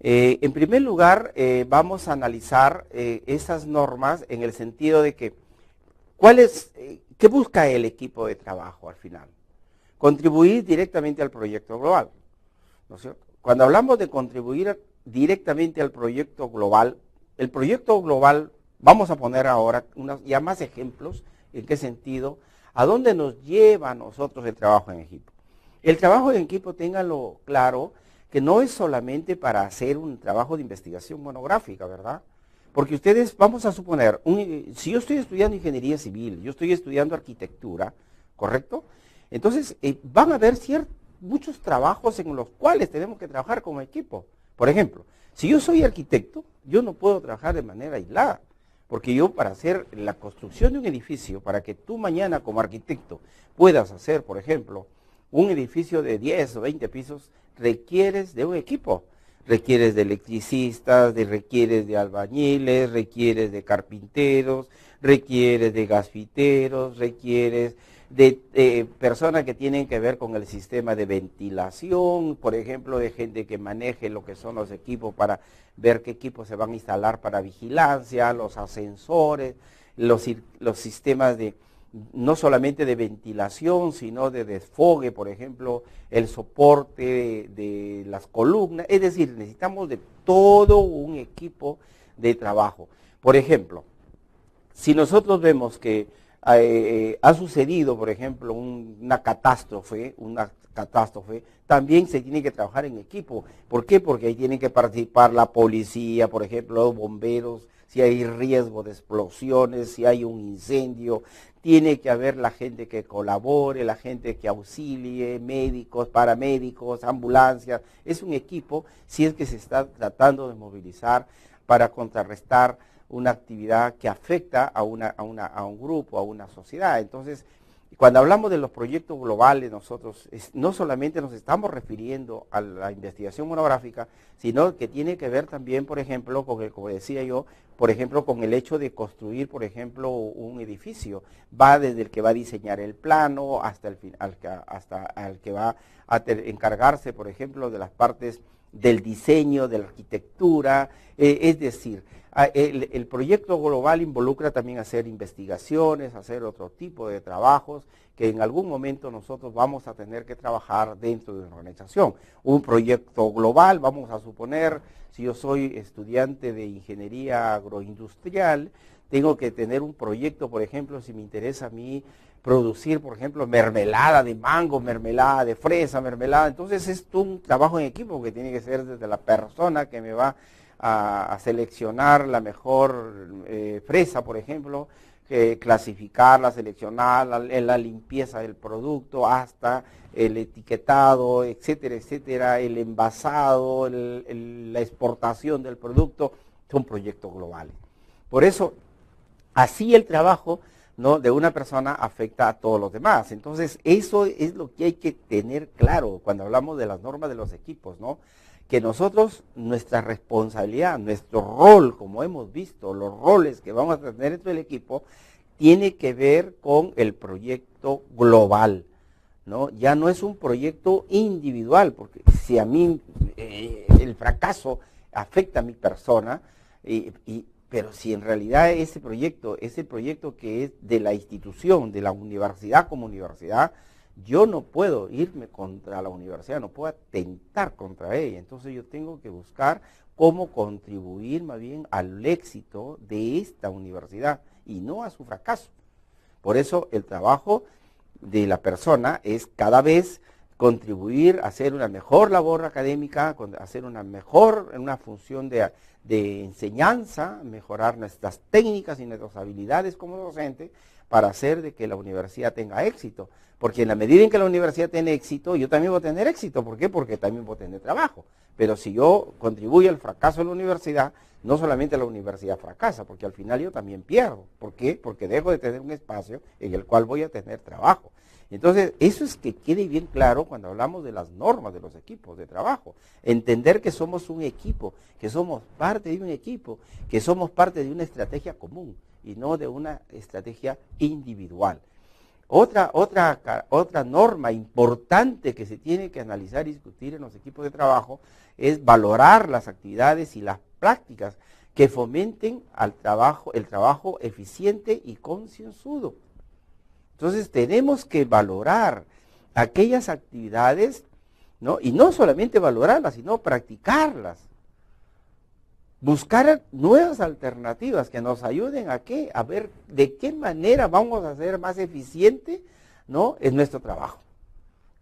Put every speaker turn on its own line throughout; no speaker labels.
En primer lugar, vamos a analizar esas normas en el sentido de que, ¿qué busca el equipo de trabajo al final? Contribuir directamente al proyecto global, ¿no es cierto? Cuando hablamos de contribuir directamente al proyecto global, el proyecto global, vamos a poner ahora ya más ejemplos, en qué sentido, a dónde nos lleva a nosotros el trabajo en equipo. El trabajo en equipo, ténganlo claro, que no es solamente para hacer un trabajo de investigación monográfica, ¿verdad? Porque ustedes, vamos a suponer, si yo estoy estudiando ingeniería civil, yo estoy estudiando arquitectura, ¿correcto? Entonces, van a haber muchos trabajos en los cuales tenemos que trabajar como equipo. Por ejemplo, si yo soy arquitecto, yo no puedo trabajar de manera aislada, porque yo para hacer la construcción de un edificio, para que tú mañana como arquitecto puedas hacer, por ejemplo, un edificio de 10 o 20 pisos, requieres de un equipo. Requieres de electricistas, requieres de albañiles, requieres de carpinteros, requieres de gasfiteros, requieres de personas que tienen que ver con el sistema de ventilación, por ejemplo, de gente que maneje lo que son los equipos para ver qué equipos se van a instalar para vigilancia, los ascensores, los sistemas de no solamente de ventilación, sino de desfogue, por ejemplo, el soporte de las columnas, es decir, necesitamos de todo un equipo de trabajo. Por ejemplo, si nosotros vemos que ha sucedido, por ejemplo, una catástrofe, también se tiene que trabajar en equipo. ¿Por qué? Porque ahí tienen que participar la policía, por ejemplo, los bomberos, si hay riesgo de explosiones, si hay un incendio, tiene que haber la gente que colabore, la gente que auxilie, médicos, paramédicos, ambulancias. Es un equipo si es que se está tratando de movilizar para contrarrestar una actividad que afecta a un grupo, a una sociedad. Entonces, cuando hablamos de los proyectos globales, nosotros no solamente nos estamos refiriendo a la investigación monográfica, sino que tiene que ver también, por ejemplo, como decía yo, por ejemplo, con el hecho de construir, por ejemplo, un edificio. Va desde el que va a diseñar el plano hasta el que va a encargarse, por ejemplo, de las partes del diseño, de la arquitectura, es decir, el proyecto global involucra también hacer investigaciones, hacer otro tipo de trabajos que en algún momento nosotros vamos a tener que trabajar dentro de una organización. Un proyecto global, vamos a suponer, si yo soy estudiante de ingeniería agroindustrial, tengo que tener un proyecto, por ejemplo, si me interesa a mí producir, por ejemplo, mermelada de mango, mermelada de fresa, mermelada. Entonces es un trabajo en equipo que tiene que ser desde la persona que me va a seleccionar la mejor fresa, por ejemplo, clasificarla, seleccionarla, la limpieza del producto, hasta el etiquetado, etcétera, etcétera, el envasado, la exportación del producto, son proyectos globales. Por eso, así el trabajo, ¿no?, de una persona afecta a todos los demás. Entonces, eso es lo que hay que tener claro cuando hablamos de las normas de los equipos, ¿no? Que nosotros, nuestra responsabilidad, nuestro rol, como hemos visto, los roles que vamos a tener dentro del equipo, tiene que ver con el proyecto global, ¿no? Ya no es un proyecto individual, porque si a mí el fracaso afecta a mi persona, pero si en realidad ese proyecto es el proyecto que es de la institución, de la universidad como universidad, yo no puedo irme contra la universidad, no puedo atentar contra ella. Entonces yo tengo que buscar cómo contribuir más bien al éxito de esta universidad y no a su fracaso. Por eso el trabajo de la persona es cada vez contribuir a hacer una mejor labor académica, hacer una función de enseñanza, mejorar nuestras técnicas y nuestras habilidades como docente para hacer de que la universidad tenga éxito. Porque en la medida en que la universidad tiene éxito, yo también voy a tener éxito. ¿Por qué? Porque también voy a tener trabajo. Pero si yo contribuyo al fracaso de la universidad, no solamente la universidad fracasa, porque al final yo también pierdo. ¿Por qué? Porque dejo de tener un espacio en el cual voy a tener trabajo. Entonces, eso es que quede bien claro cuando hablamos de las normas de los equipos de trabajo. Entender que somos un equipo, que somos parte de un equipo, que somos parte de una estrategia común y no de una estrategia individual. Otra norma importante que se tiene que analizar y discutir en los equipos de trabajo es valorar las actividades y las prácticas que fomenten el trabajo eficiente y concienzudo. Entonces tenemos que valorar aquellas actividades, ¿no? Y no solamente valorarlas, sino practicarlas. Buscar nuevas alternativas que nos ayuden a ver de qué manera vamos a ser más eficiente, ¿no?, en nuestro trabajo.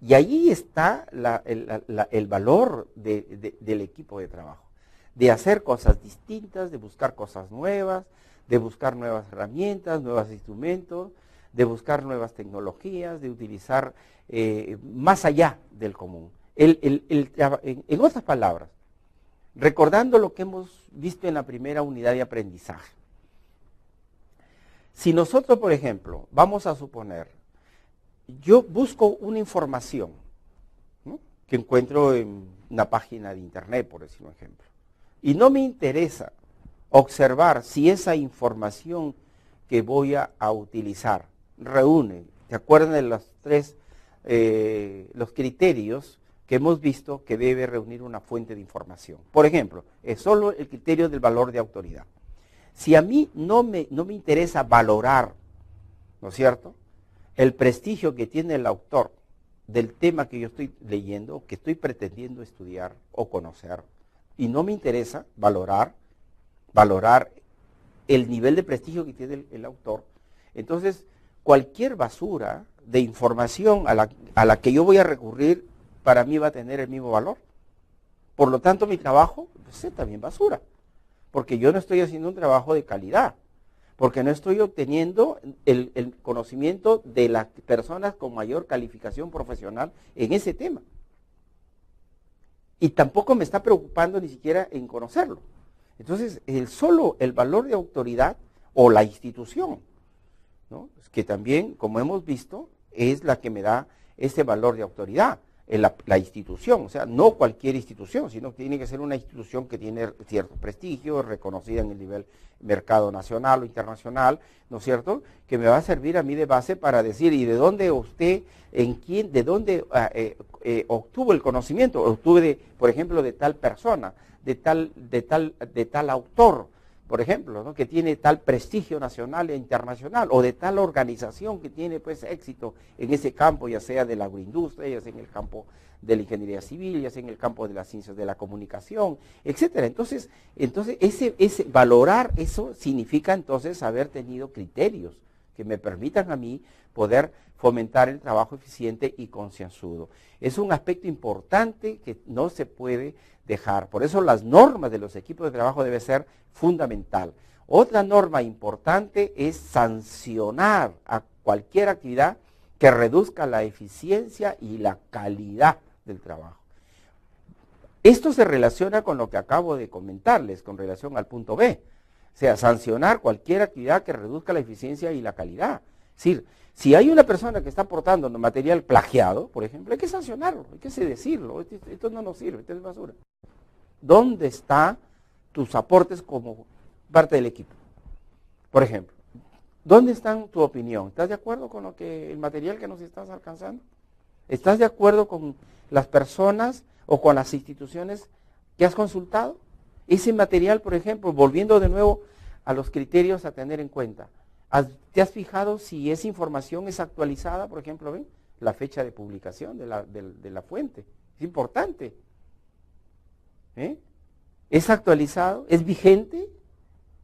Y allí está el valor del equipo de trabajo, de hacer cosas distintas, de buscar cosas nuevas, de buscar nuevas herramientas, nuevos instrumentos, de buscar nuevas tecnologías, de utilizar más allá del común. En otras palabras, recordando lo que hemos visto en la primera unidad de aprendizaje. Si nosotros, por ejemplo, vamos a suponer, yo busco una información, ¿no?, que encuentro en una página de internet, por decir un ejemplo, y no me interesa observar si esa información que voy a utilizar reúne, ¿te acuerdan de los criterios que hemos visto que debe reunir una fuente de información? Por ejemplo, es solo el criterio del valor de autoridad. Si a mí no me interesa valorar, ¿no es cierto?, el prestigio que tiene el autor del tema que yo estoy leyendo, que estoy pretendiendo estudiar o conocer, y no me interesa valorar el nivel de prestigio que tiene el autor, entonces cualquier basura de información a la que yo voy a recurrir, para mí va a tener el mismo valor. Por lo tanto, mi trabajo es también basura, porque yo no estoy haciendo un trabajo de calidad, porque no estoy obteniendo el conocimiento de las personas con mayor calificación profesional en ese tema. Y tampoco me está preocupando ni siquiera en conocerlo. Entonces, solo el valor de autoridad o la institución, ¿no?, que también, como hemos visto, es la que me da ese valor de autoridad. La institución, o sea, no cualquier institución, sino que tiene que ser una institución que tiene cierto prestigio, reconocida en el nivel mercado nacional o internacional, ¿no es cierto?, que me va a servir a mí de base para decir, ¿y de dónde usted, de dónde obtuvo el conocimiento? Obtuve, por ejemplo, de tal persona, de tal autor, por ejemplo, ¿no?, que tiene tal prestigio nacional e internacional, o de tal organización que tiene pues éxito en ese campo, ya sea de la agroindustria, ya sea en el campo de la ingeniería civil, ya sea en el campo de las ciencias de la comunicación, etcétera. Entonces ese valorar eso significa entonces haber tenido criterios que me permitan a mí poder fomentar el trabajo eficiente y concienzudo. Es un aspecto importante que no se puede dejar. Por eso las normas de los equipos de trabajo deben ser fundamental. Otra norma importante es sancionar a cualquier actividad que reduzca la eficiencia y la calidad del trabajo. Esto se relaciona con lo que acabo de comentarles con relación al punto B. O sea, sancionar cualquier actividad que reduzca la eficiencia y la calidad. Es decir, si hay una persona que está aportando material plagiado, por ejemplo, hay que sancionarlo, hay que decirlo, esto no nos sirve, esto es basura. ¿Dónde están tus aportes como parte del equipo? Por ejemplo, ¿dónde está tu opinión? ¿Estás de acuerdo con el material que nos estás alcanzando? ¿Estás de acuerdo con las personas o con las instituciones que has consultado? Ese material, por ejemplo, volviendo de nuevo a los criterios a tener en cuenta, ¿te has fijado si esa información es actualizada? Por ejemplo, ¿ven? La fecha de publicación de la fuente. Es importante. ¿Es actualizado? ¿Es vigente?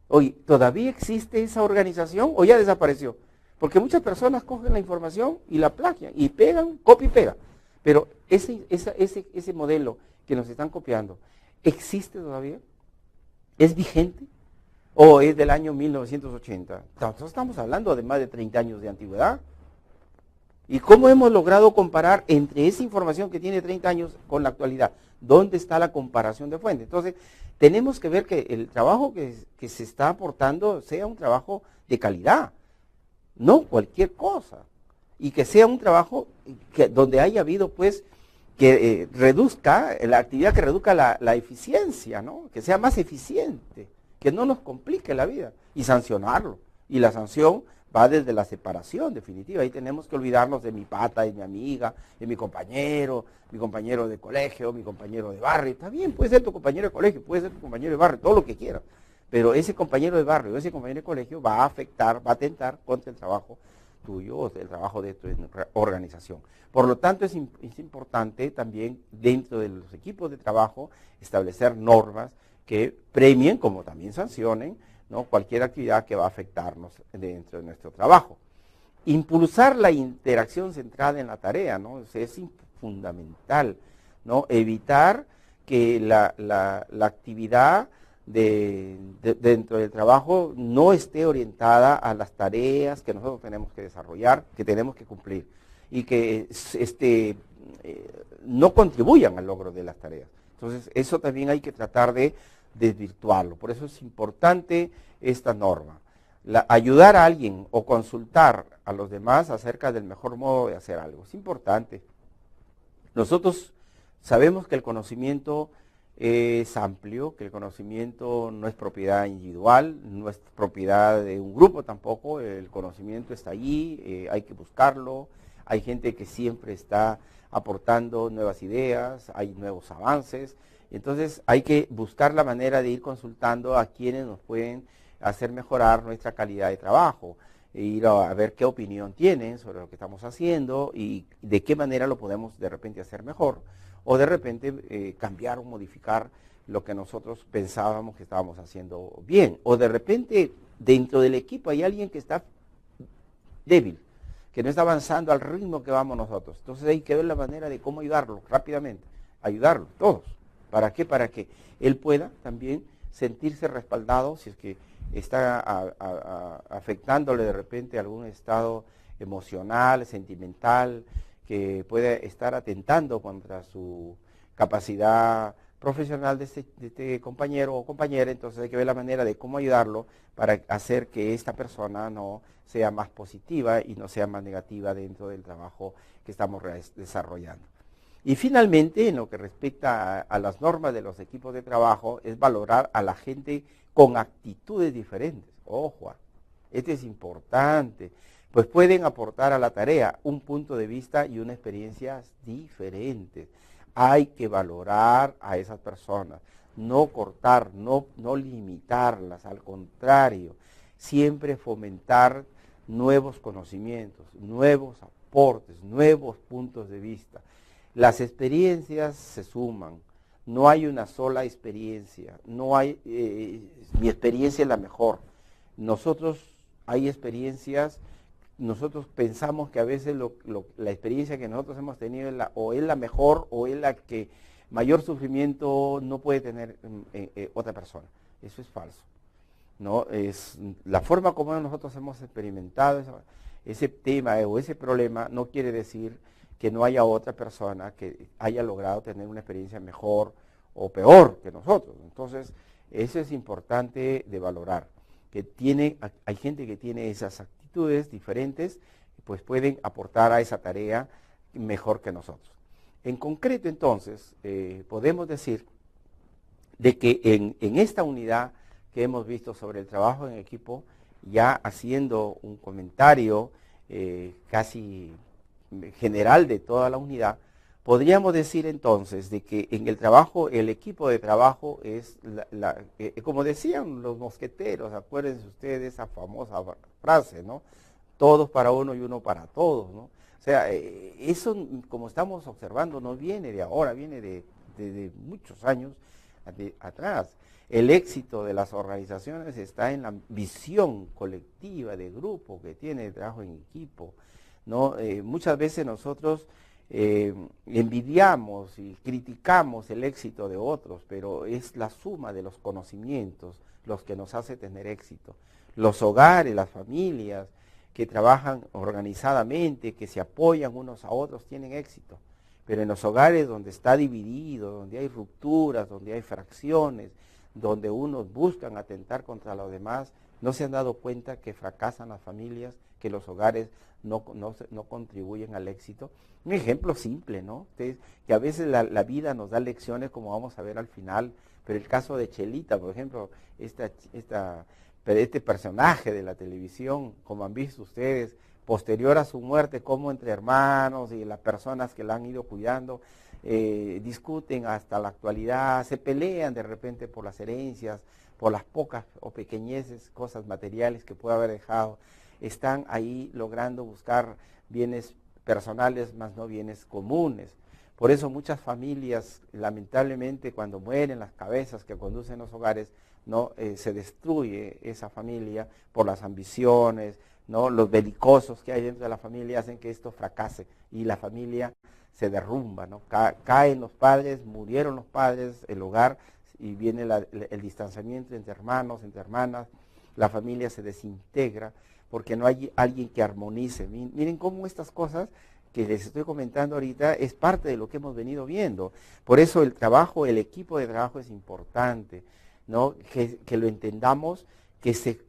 Oye, ¿todavía existe esa organización o ya desapareció? Porque muchas personas cogen la información y la plagian y pegan, copia y pega. Pero ese modelo que nos están copiando, ¿existe todavía? ¿Es vigente? ¿O es del año 1980? Nosotros estamos hablando de más de 30 años de antigüedad. ¿Y cómo hemos logrado comparar entre esa información que tiene 30 años con la actualidad? ¿Dónde está la comparación de fuentes? Entonces, tenemos que ver que el trabajo que se está aportando sea un trabajo de calidad, no cualquier cosa. Y que sea un trabajo donde haya habido, pues, que reduzca, la actividad que reduzca la eficiencia, ¿no? Que sea más eficiente, que no nos complique la vida. Y sancionarlo. Y la sanción va desde la separación definitiva. Ahí tenemos que olvidarnos de mi pata, de mi amiga, de mi compañero de colegio, mi compañero de barrio. Está bien, puede ser tu compañero de colegio, puede ser tu compañero de barrio, todo lo que quieras. Pero ese compañero de barrio, ese compañero de colegio va a afectar, va a atentar contra el trabajo tuyo o el trabajo de tu organización. Por lo tanto, es importante también dentro de los equipos de trabajo establecer normas que premien, como también sancionen, ¿no?, cualquier actividad que va a afectarnos dentro de nuestro trabajo. Impulsar la interacción centrada en la tarea, ¿no? Es fundamental, ¿no? Evitar que la actividad dentro del trabajo no esté orientada a las tareas que nosotros tenemos que desarrollar, que tenemos que cumplir, y que no contribuyan al logro de las tareas. Entonces, eso también hay que tratar de desvirtuarlo. Por eso es importante esta norma. Ayudar a alguien o consultar a los demás acerca del mejor modo de hacer algo. Es importante. Nosotros sabemos que el conocimiento es amplio, que el conocimiento no es propiedad individual, no es propiedad de un grupo tampoco, el conocimiento está allí, hay que buscarlo, hay gente que siempre está aportando nuevas ideas, hay nuevos avances, entonces hay que buscar la manera de ir consultando a quienes nos pueden hacer mejorar nuestra calidad de trabajo, e ir a ver qué opinión tienen sobre lo que estamos haciendo y de qué manera lo podemos de repente hacer mejor, o de repente cambiar o modificar lo que nosotros pensábamos que estábamos haciendo bien, o de repente dentro del equipo hay alguien que está débil, que no está avanzando al ritmo que vamos nosotros, entonces hay que ver la manera de cómo ayudarlo rápidamente, ayudarlo todos. ¿Para qué? Para que él pueda también sentirse respaldado si es que está afectándole de repente algún estado emocional, sentimental, que puede estar atentando contra su capacidad profesional de este compañero o compañera. Entonces hay que ver la manera de cómo ayudarlo para hacer que esta persona no sea más positiva y no sea más negativa dentro del trabajo que estamos desarrollando. Y finalmente, en lo que respecta a las normas de los equipos de trabajo, es valorar a la gente con actitudes diferentes. Ojo, esto es importante, pues pueden aportar a la tarea un punto de vista y unas experiencias diferentes. Hay que valorar a esas personas, no cortar, no limitarlas, al contrario, siempre fomentar nuevos conocimientos, nuevos aportes, nuevos puntos de vista. Las experiencias se suman, no hay una sola experiencia, no hay, mi experiencia es la mejor. Hay experiencias, nosotros pensamos que a veces la experiencia que nosotros hemos tenido o es la mejor o es la que mayor sufrimiento no puede tener otra persona. Eso es falso, ¿no? Es la forma como nosotros hemos experimentado ese tema o ese problema no quiere decir que no haya otra persona que haya logrado tener una experiencia mejor o peor que nosotros. Entonces, eso es importante de valorar, que hay gente que tiene esas actitudes diferentes, pues pueden aportar a esa tarea mejor que nosotros. En concreto, entonces, podemos decir de que en esta unidad que hemos visto sobre el trabajo en equipo, ya haciendo un comentario casi general de toda la unidad, podríamos decir entonces de que en el trabajo, el equipo de trabajo es, como decían los mosqueteros, acuérdense ustedes esa famosa frase, ¿no? Todos para uno y uno para todos, ¿no? O sea, eso, como estamos observando, no viene de ahora, viene de muchos años atrás. El éxito de las organizaciones está en la visión colectiva de grupo que tiene el trabajo en equipo, ¿no? Muchas veces nosotros envidiamos y criticamos el éxito de otros, pero es la suma de los conocimientos los que nos hace tener éxito. Los hogares, las familias que trabajan organizadamente, que se apoyan unos a otros, tienen éxito. Pero en los hogares donde está dividido, donde hay rupturas, donde hay fracciones, donde unos buscan atentar contra los demás, no se han dado cuenta que fracasan las familias, que los hogares no contribuyen al éxito. Un ejemplo simple, ¿no? Que a veces la vida nos da lecciones, como vamos a ver al final, pero el caso de Chelita, por ejemplo, esta este personaje de la televisión, como han visto ustedes, posterior a su muerte, como entre hermanos y las personas que la han ido cuidando, discuten hasta la actualidad, se pelean de repente por las herencias, por las pocas o pequeñeces cosas materiales que puede haber dejado, están ahí logrando buscar bienes personales, más no bienes comunes. Por eso muchas familias, lamentablemente, cuando mueren las cabezas que conducen los hogares, no se destruye esa familia por las ambiciones, ¿no? Los belicosos que hay dentro de la familia hacen que esto fracase y la familia se derrumba, ¿no? Caen los padres, murieron los padres, el hogar, y viene el distanciamiento entre hermanos, entre hermanas, la familia se desintegra porque no hay alguien que armonice. Miren cómo estas cosas que les estoy comentando ahorita es parte de lo que hemos venido viendo. Por eso el trabajo, el equipo de trabajo es importante, ¿no? Que lo entendamos, que se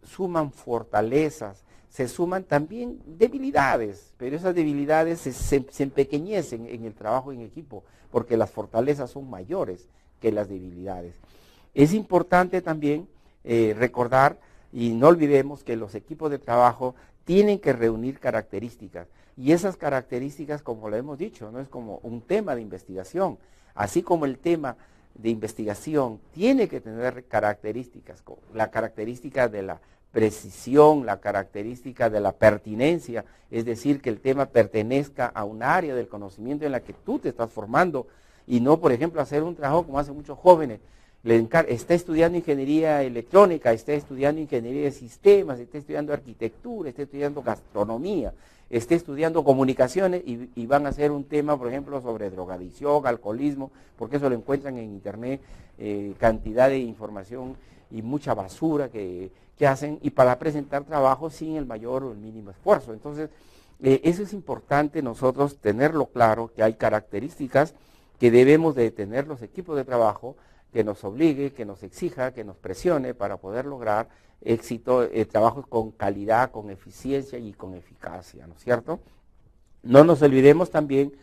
suman fortalezas, se suman también debilidades, pero esas debilidades se empequeñecen en el trabajo en equipo, porque las fortalezas son mayores que las debilidades. Es importante también recordar, y no olvidemos que los equipos de trabajo tienen que reunir características, y esas características, como lo hemos dicho, no es como un tema de investigación, así como el tema de investigación tiene que tener características, la característica de la precisión, la característica de la pertinencia, es decir, que el tema pertenezca a un área del conocimiento en la que tú te estás formando, y no, por ejemplo, hacer un trabajo como hacen muchos jóvenes, está estudiando ingeniería electrónica, está estudiando ingeniería de sistemas, está estudiando arquitectura, está estudiando gastronomía, está estudiando comunicaciones y van a hacer un tema, por ejemplo, sobre drogadicción, alcoholismo, porque eso lo encuentran en internet, cantidad de información y mucha basura que hacen, y para presentar trabajo sin el mayor o el mínimo esfuerzo. Entonces, eso es importante nosotros tenerlo claro, que hay características que debemos de tener los equipos de trabajo, que nos obligue, que nos exija, que nos presione para poder lograr éxito, trabajos con calidad, con eficiencia y con eficacia, ¿no es cierto? No nos olvidemos también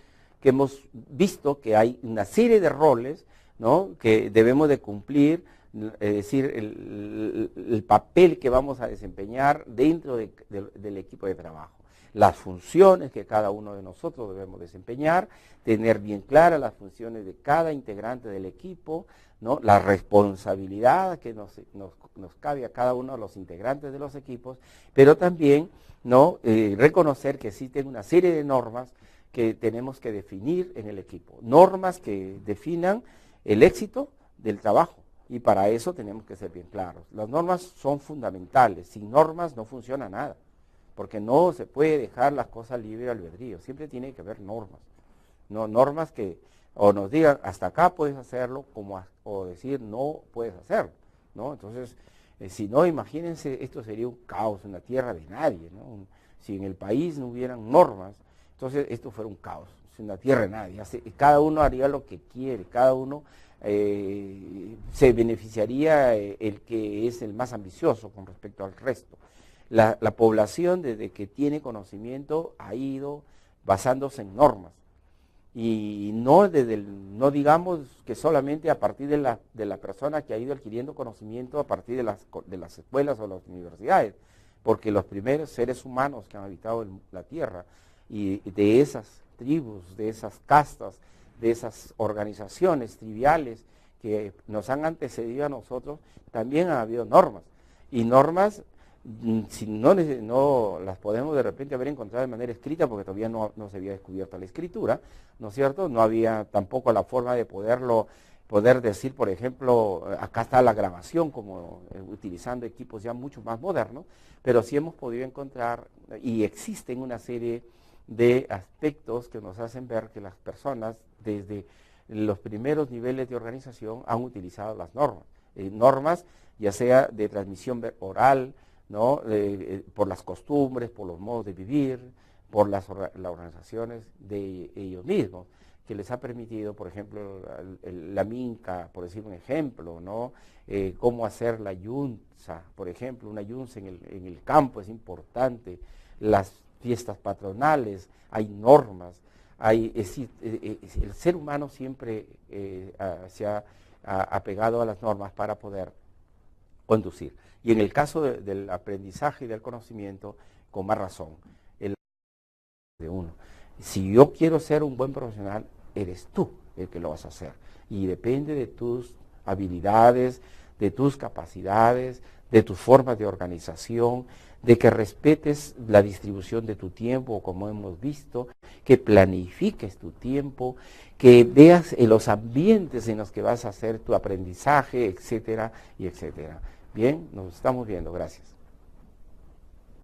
que hemos visto que hay una serie de roles, ¿no?, que debemos de cumplir, es decir, el papel que vamos a desempeñar dentro del equipo de trabajo. Las funciones que cada uno de nosotros debemos desempeñar, tener bien claras las funciones de cada integrante del equipo, ¿no?, la responsabilidad que nos cabe a cada uno de los integrantes de los equipos, pero también, ¿no?, reconocer que existen una serie de normas que tenemos que definir en el equipo, normas que definan el éxito del trabajo, y para eso tenemos que ser bien claros. Las normas son fundamentales, sin normas no funciona nada, porque no se puede dejar las cosas libre albedrío, siempre tiene que haber normas, no normas que o nos digan hasta acá puedes hacerlo, o decir no puedes hacerlo, ¿no? Entonces, si no, imagínense, esto sería un caos, una tierra de nadie, ¿no? Si en el país no hubieran normas, entonces esto fuera un caos, una tierra de nadie, cada uno haría lo que quiere, cada uno se beneficiaría el que es el más ambicioso con respecto al resto. La población, desde que tiene conocimiento, ha ido basándose en normas, y no digamos que solamente a partir de la persona que ha ido adquiriendo conocimiento a partir de las escuelas o las universidades, porque los primeros seres humanos que han habitado la tierra, y de esas tribus, de esas castas, de esas organizaciones triviales que nos han antecedido a nosotros, también ha habido normas, y normas, si no las podemos de repente haber encontrado de manera escrita, porque todavía no se había descubierto la escritura, ¿no es cierto? No había tampoco la forma de poder decir, por ejemplo, acá está la grabación, como utilizando equipos ya mucho más modernos, pero sí hemos podido encontrar, y existen una serie de aspectos que nos hacen ver que las personas desde los primeros niveles de organización han utilizado las normas, normas ya sea de transmisión oral, ¿no?, por las costumbres, por los modos de vivir, por las organizaciones de ellos mismos, que les ha permitido, por ejemplo, la minca, por decir un ejemplo, ¿no?, cómo hacer la yunza, por ejemplo, una yunza en el campo es importante, las fiestas patronales, hay normas, el ser humano siempre se ha apegado a las normas para poder conducir. Y en el caso del aprendizaje y del conocimiento, con más razón, el de uno. Si yo quiero ser un buen profesional, eres tú el que lo vas a hacer. Y depende de tus habilidades, de tus capacidades, de tus formas de organización, de que respetes la distribución de tu tiempo, como hemos visto, que planifiques tu tiempo, que veas en los ambientes en los que vas a hacer tu aprendizaje, etcétera, y etcétera. Bien, nos estamos viendo. Gracias.